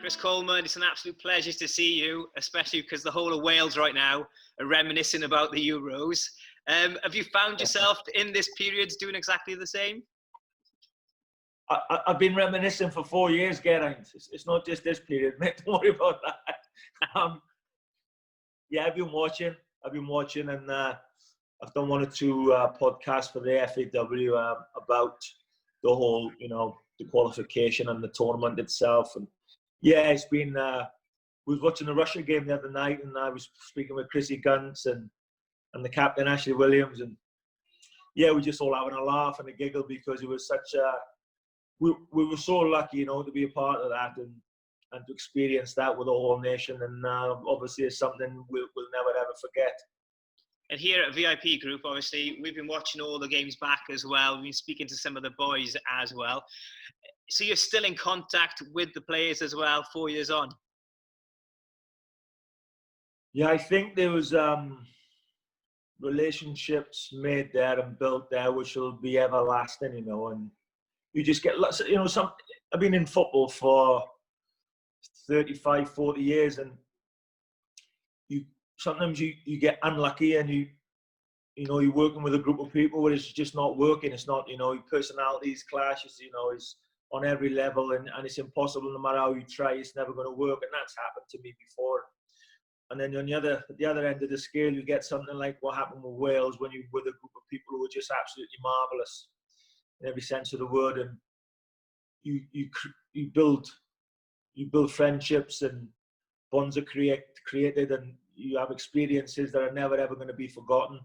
Chris Coleman, it's an absolute pleasure to see you, especially because the whole of Wales right now are reminiscing about the Euros. Have you found yourself in this period doing exactly the same? I've been reminiscing for 4 years, Geraint. It's not just this period, mate. Don't worry about that. Yeah, I've been watching, and I've done 1 or 2 podcasts for the FAW about the whole, the qualification and the tournament itself. And yeah, it's been. We was watching the Russia game the other night, and I was speaking with Chrissy Guntz and the captain Ashley Williams, and yeah, we just all having a laugh and a giggle because it was such a. We were so lucky, to be a part of that and to experience that with the whole nation. And obviously, it's something we'll never ever forget. And here at VIP Group, obviously, we've been watching all the games back as well. We've been speaking to some of the boys as well. So you're still in contact with the players as well, 4 years on? Yeah, I think there was relationships made there and built there which will be everlasting, and you just get lots of, I've been in football for 35, 40 years, and sometimes you get unlucky, and you're working with a group of people where it's just not working. It's not, your personalities clash, is on every level, and it's impossible. No matter how you try, it's never going to work, and that's happened to me before. And then on the other end of the scale, you get something like what happened with Wales, when you're with a group of people who are just absolutely marvellous in every sense of the word, and you build friendships, and bonds are created, and you have experiences that are never ever going to be forgotten,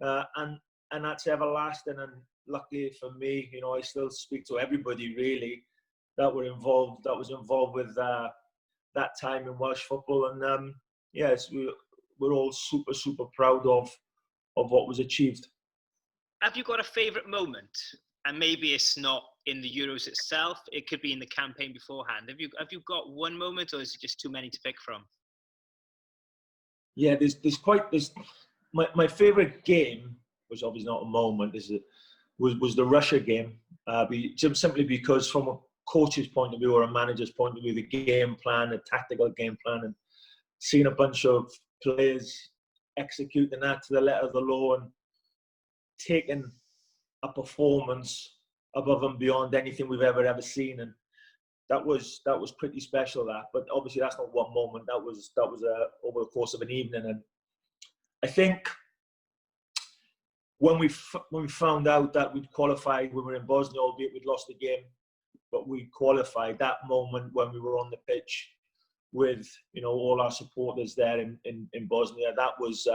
and that's everlasting. And luckily for me, I still speak to everybody really that was involved with that time in Welsh football, and yes, we're all super proud of what was achieved. Have you got a favourite moment? And maybe it's not in the Euros itself. It could be in the campaign beforehand. Have you got one moment, or is it just too many to pick from? Yeah, there's my favourite game, which obviously not a moment, was the Russia game. Simply because from a coach's point of view or a manager's point of view, the game plan, the tactical game plan, and seeing a bunch of players executing that to the letter of the law and taking a performance above and beyond anything we've ever seen, and that was pretty special. But obviously that's not one moment. That was over the course of an evening. And I think when we found out that we'd qualified, we were in Bosnia, albeit we'd lost the game, but we qualified. That moment when we were on the pitch with all our supporters there in Bosnia, that was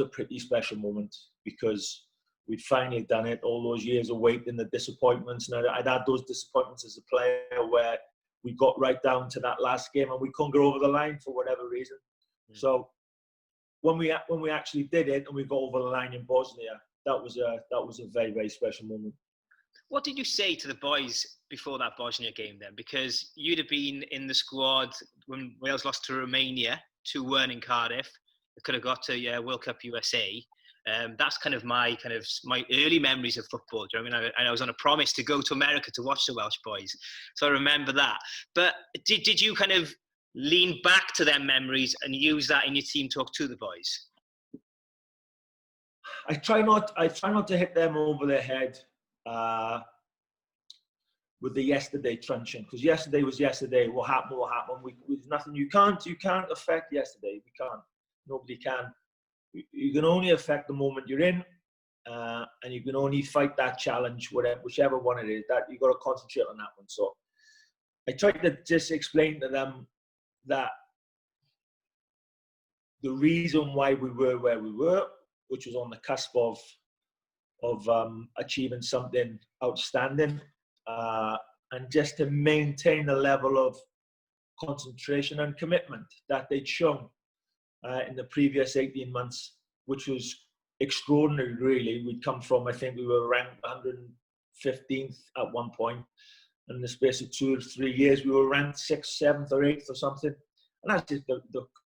a pretty special moment, because we'd finally done it. All those years of waiting, the disappointments, and I'd had those disappointments as a player where we got right down to that last game and we couldn't go over the line for whatever reason. So when we actually did it and we got over the line in Bosnia, that was a very, very special moment. What did you say to the boys before that Bosnia game then? Because you'd have been in the squad when Wales lost to Romania 2-1 in Cardiff. It could have got to World Cup USA. That's kind of my early memories of football. Do you know what I mean? I was on a promise to go to America to watch the Welsh boys, so I remember that. But did you kind of lean back to their memories and use that in your team talk to the boys? I try not to hit them over the head with the yesterday truncheon, because yesterday was yesterday. What happened? There's nothing you can't affect yesterday. We can't. Nobody can. You can only affect the moment you're in, and you can only fight that challenge, whichever one it is. That you've got to concentrate on that one. So I tried to just explain to them that the reason why we were where we were, which was on the cusp of achieving something outstanding, and just to maintain the level of concentration and commitment that they'd shown in the previous 18 months, which was extraordinary, really. We'd come from, I think we were ranked 115th at one point. And in the space of 2 or 3 years, we were ranked 6th, 7th or 8th or something. And that's just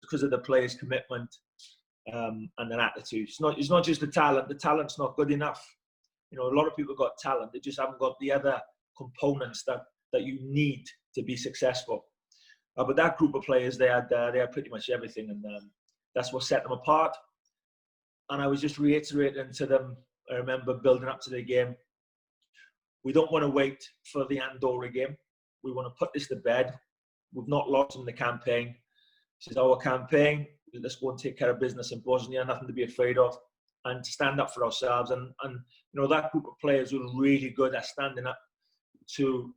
because of the players' commitment and their attitude. It's not just the talent. The talent's not good enough. A lot of people got talent. They just haven't got the other components that you need to be successful. But that group of players, they had pretty much everything, and that's what set them apart. And I was just reiterating to them, I remember building up to the game, we don't want to wait for the Andorra game. We want to put this to bed. We've not lost in the campaign. This is our campaign. Let's go and take care of business in Bosnia, nothing to be afraid of, and to stand up for ourselves. And that group of players were really good at standing up to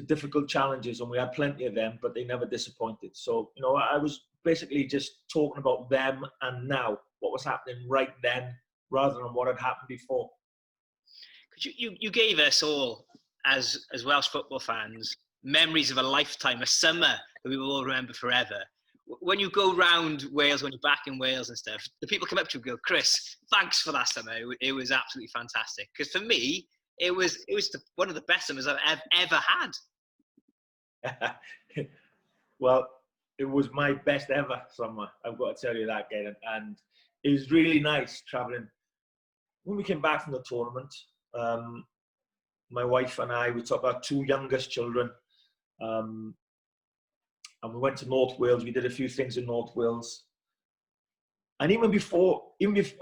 difficult challenges, and we had plenty of them, but they never disappointed. So, I was basically just talking about them and now, what was happening right then, rather than what had happened before. You gave us all, as Welsh football fans, memories of a lifetime, a summer that we will all remember forever. When you go round Wales, when you're back in Wales and stuff, the people come up to you and go, Chris, thanks for that summer. It was absolutely fantastic. Because for me, it was one of the best summers I've ever had. Well, it was my best ever summer. I've got to tell you that, Garen. And it was really nice travelling. When we came back from the tournament, my wife and I, we took our two youngest children, and we went to North Wales. We did a few things in North Wales. And even before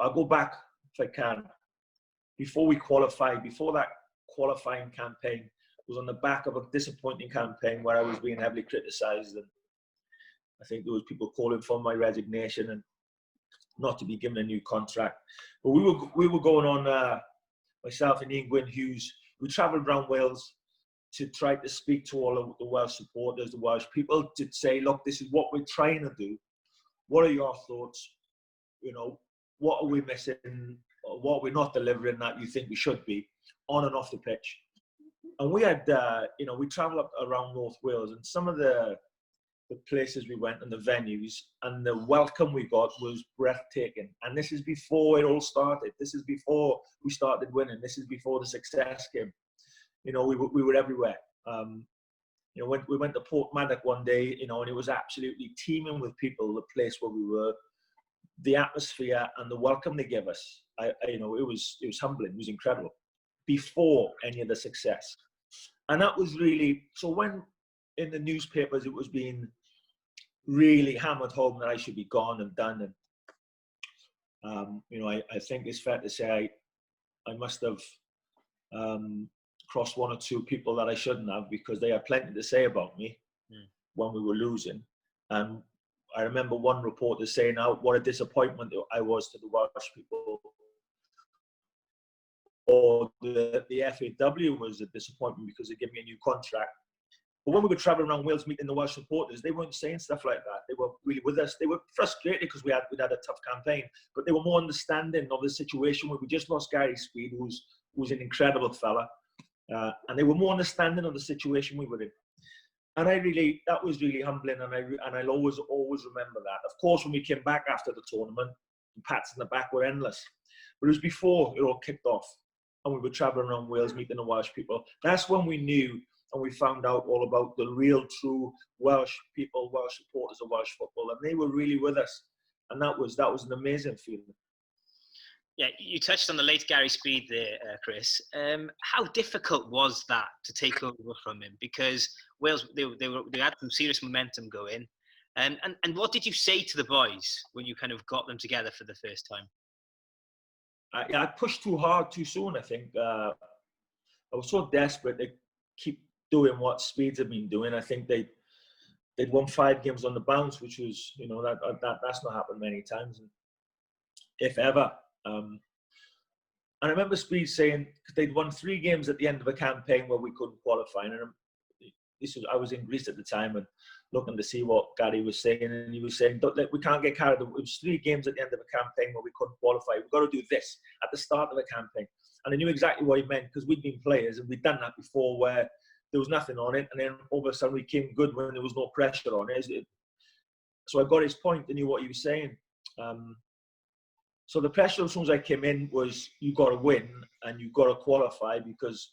I'll go back if I can, before we qualified, before that qualifying campaign was on the back of a disappointing campaign where I was being heavily criticised, and I think there was people calling for my resignation and not to be given a new contract. But we were going on, myself and Ian Gwyn Hughes, we travelled around Wales to try to speak to all of the Welsh supporters, the Welsh people, to say, look, this is what we're trying to do. What are your thoughts? What are we missing? What are we not delivering that you think we should be on and off the pitch? And we had, we travelled up around North Wales, and some of the places we went and the venues and the welcome we got was breathtaking. And this is before it all started. This is before we started winning. This is before the success came. We were everywhere. We went to Portmaddock one day, and it was absolutely teeming with people, the place where we were, the atmosphere and the welcome they gave us. It was humbling. It was incredible before any of the success. And that was really, so when in the newspapers it was being really hammered home that I should be gone and done. And, I think it's fair to say I must have crossed one or two people that I shouldn't have, because they had plenty to say about me when we were losing. And I remember one reporter saying what a disappointment I was to the Welsh people. Or the FAW was a disappointment because they gave me a new contract. But when we were traveling around Wales meeting the Welsh supporters, they weren't saying stuff like that. They were really with us. They were frustrated because we'd had a tough campaign, but they were more understanding of the situation where we just lost Gary Speed, who was an incredible fella, and they were more understanding of the situation we were in. And that was really humbling, and I'll always remember that. Of course, when we came back after the tournament, the pats in the back were endless. But it was before it all kicked off, and we were traveling around Wales meeting the Welsh people. That's when we knew and we found out all about the real, true Welsh people, Welsh supporters of Welsh football, and they were really with us. And that was an amazing feeling. Yeah, you touched on the late Gary Speed there, Chris. How difficult was that to take over from him? Because Wales, they had some serious momentum going. And what did you say to the boys when you kind of got them together for the first time? I pushed too hard too soon, I think. I was so desperate to keep doing what Speeds had been doing. I think they'd won 5 games on the bounce, which was, that's not happened many times, if ever. And I remember Speed saying they'd won 3 games at the end of a campaign where we couldn't qualify. And I was in Greece at the time and looking to see what Gary was saying, and he was saying, we can't get carried away. It was 3 games at the end of a campaign where we couldn't qualify. We've got to do this at the start of a campaign. And I knew exactly what he meant, because we'd been players and we'd done that before, where there was nothing on it, and then all of a sudden we came good when there was no pressure on it. So I got his point. I knew what he was saying. So the pressure as soon as I came in was, you got to win and you've got to qualify, because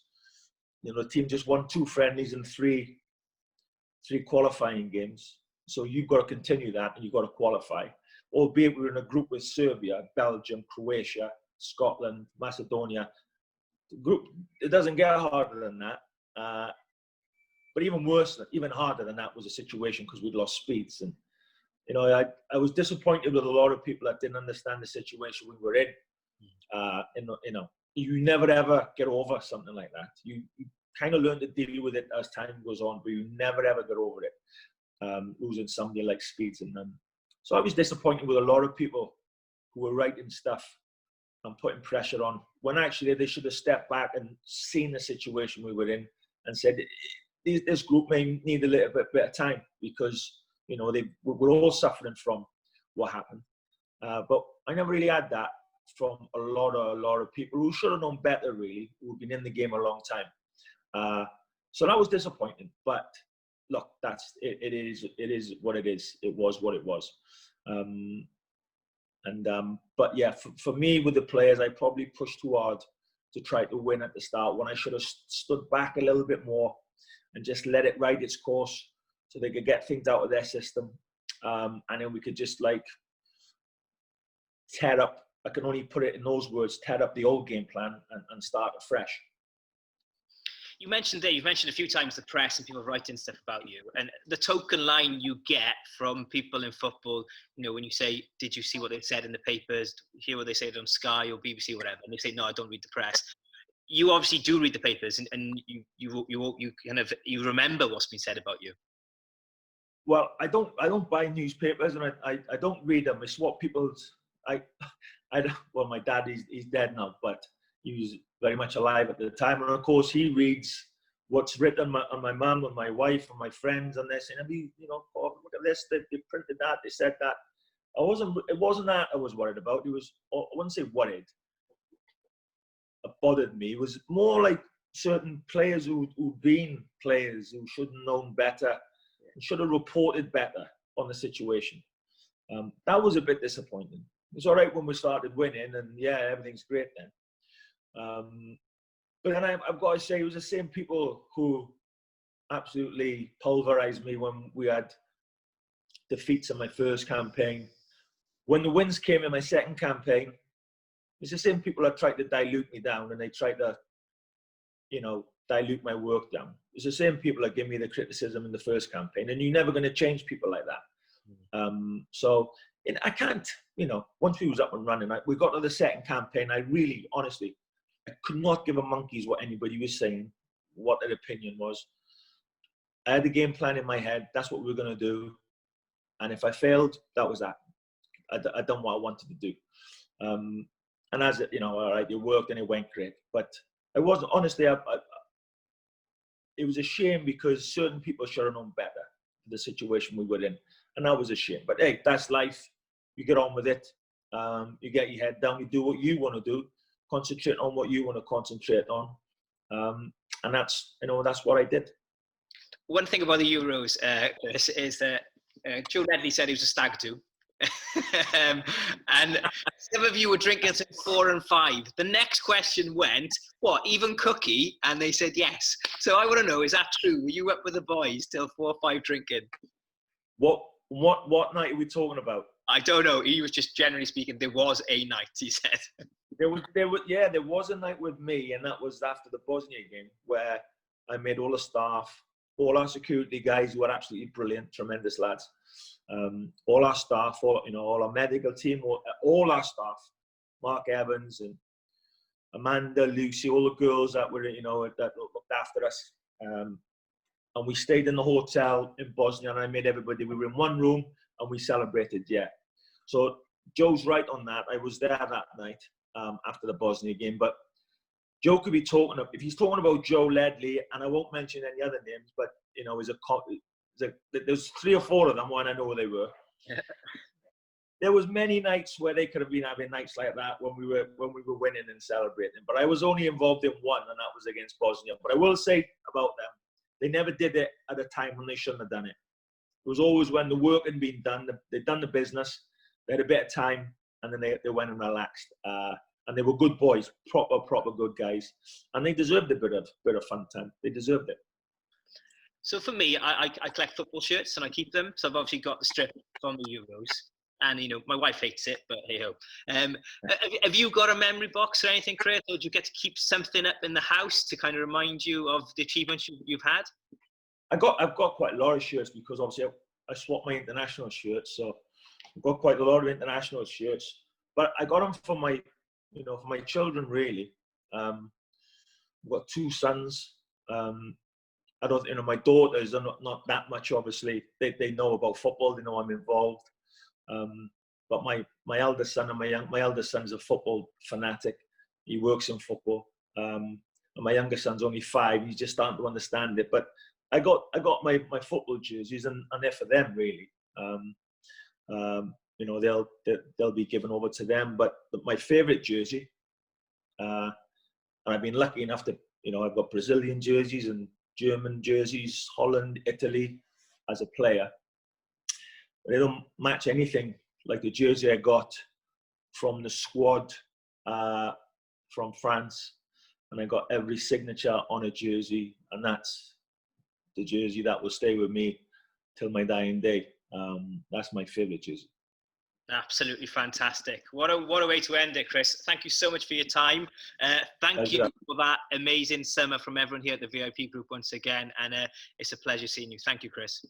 the team just won 2 friendlies and 3 qualifying games. So you've got to continue that and you've got to qualify. Albeit we were in a group with Serbia, Belgium, Croatia, Scotland, Macedonia. The group, it doesn't get harder than that. But even worse, even harder than that was the situation because we'd lost Speeds. And, you know, I was disappointed with a lot of people that didn't understand the situation we were in. You know, you never ever get over something like that. You kind of learn to deal with it as time goes on, but you never ever get over it. Losing somebody like Speeds. And so I was disappointed with a lot of people who were writing stuff and putting pressure on, when actually they should have stepped back and seen the situation we were in and said, this group may need a little bit of time because, you know, we're all suffering from what happened. But I never really had that from a lot of people who should have known better, really, who've been in the game a long time. So that was disappointing. But look, it is what it is. It was what it was. But yeah, for me with the players, I probably pushed too hard to try to win at the start when I should have stood back a little bit more and just let it ride its course so they could get things out of their system. And then we could just like tear up, I can only put it in those words, tear up the old game plan and start afresh. You've mentioned a few times the press and people writing stuff about you, and the token line you get from people in football, you know, when you say, did you see what they said in the papers, hear what they said on Sky or BBC or whatever, and they say, no, I don't read the press. You obviously do read the papers, and you remember what's been said about you. Well, I don't buy newspapers, and I don't read them. It's what people's, well, my dad, he's dead now, but he was very much alive at the time. And of course, he reads what's written on my mum and my wife and my friends, and they're saying, you know, oh, look at this, they printed that, they said that. It wasn't that I was worried about. It was, I wouldn't say worried. It bothered me. It was more like certain players who'd been players who should have known better, should have reported better on the situation. That was a bit disappointing. It's all right when we started winning, and yeah, everything's great then. But then I've got to say, it was the same people who absolutely pulverized me when we had defeats in my first campaign. When the wins came in my second campaign, it's the same people that tried to dilute me down, and they tried to, you know, dilute my work down. It's the same people that give me the criticism in the first campaign, and you're never going to change people like that. So I can't, you know, once we was up and running, we got to the second campaign, I really, honestly, I could not give a monkey's what anybody was saying, what their opinion was. I had the game plan in my head. That's what we were going to do. And if I failed, that was that. I done what I wanted to do. And as it, you know, all right, it worked and it went great. But I wasn't, honestly, it was a shame because certain people should have known better the situation we were in. And that was a shame. But hey, that's life. You get on with it. You get your head down. You do what you want to do. Concentrate on what you want to concentrate on. And that's, you know, that's what I did. One thing about the Euros, Chris, is that Joe Ledley said he was a stag do. And some of you were drinking until 4 and 5. The next question went, what, even cookie? And they said yes. So I want to know, is that true? Were you up with the boys till 4 or 5 drinking? What night are we talking about? I don't know. He was just generally speaking, there was a night, he said. There was a night with me, and that was after the Bosnia game, where I made all the staff, all our security guys who were absolutely brilliant, tremendous lads, all our staff, all our medical team, all our staff, Mark Evans and Amanda, Lucy, all the girls that were, that looked after us. And we stayed in the hotel in Bosnia, and I made everybody, we were in one room and we celebrated, yeah. So Joe's right on that. I was there that night after the Bosnia game, but Joe could be talking, if he's talking about Joe Ledley, and I won't mention any other names, but, there's 3 or 4 of them, one I know where they were. There was many nights where they could have been having nights like that when we were winning and celebrating, but I was only involved in one, and that was against Bosnia. But I will say about them, they never did it at a time when they shouldn't have done it. It was always when the work had been done, they'd done the business, they had a bit of time, and then they went and relaxed. And they were good boys, proper good guys, and they deserved a bit of fun time. They deserved it. So for me, I collect football shirts and I keep them. So I've obviously got the strip from the Euros, and my wife hates it, but hey ho. Have you got a memory box or anything, Chris, or do you get to keep something up in the house to kind of remind you of the achievements you've had? I've got quite a lot of shirts because obviously I swapped my international shirts, so I've got quite a lot of international shirts. But I got them for my, for my children really. I've got 2 sons. I don't, my daughters are not that much. Obviously, they know about football. They know I'm involved. But my eldest son and my eldest son's a football fanatic. He works in football. And my younger son's only 5. He's just starting to understand it. But I got my football jerseys, and they're for them really. They'll be given over to them. But my favourite jersey, and I've been lucky enough to, I've got Brazilian jerseys and German jerseys, Holland, Italy, as a player. They don't match anything like the jersey I got from the squad from France, and I got every signature on a jersey, and that's the jersey that will stay with me till my dying day. That's my favourite jersey. Absolutely fantastic. What a way to end it, Chris. Thank you so much for your time. Thank you for that amazing summer from everyone here at the VIP group once again. And it's a pleasure seeing you. Thank you, Chris.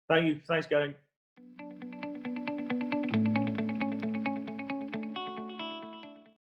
Thank you. Thanks, Gary.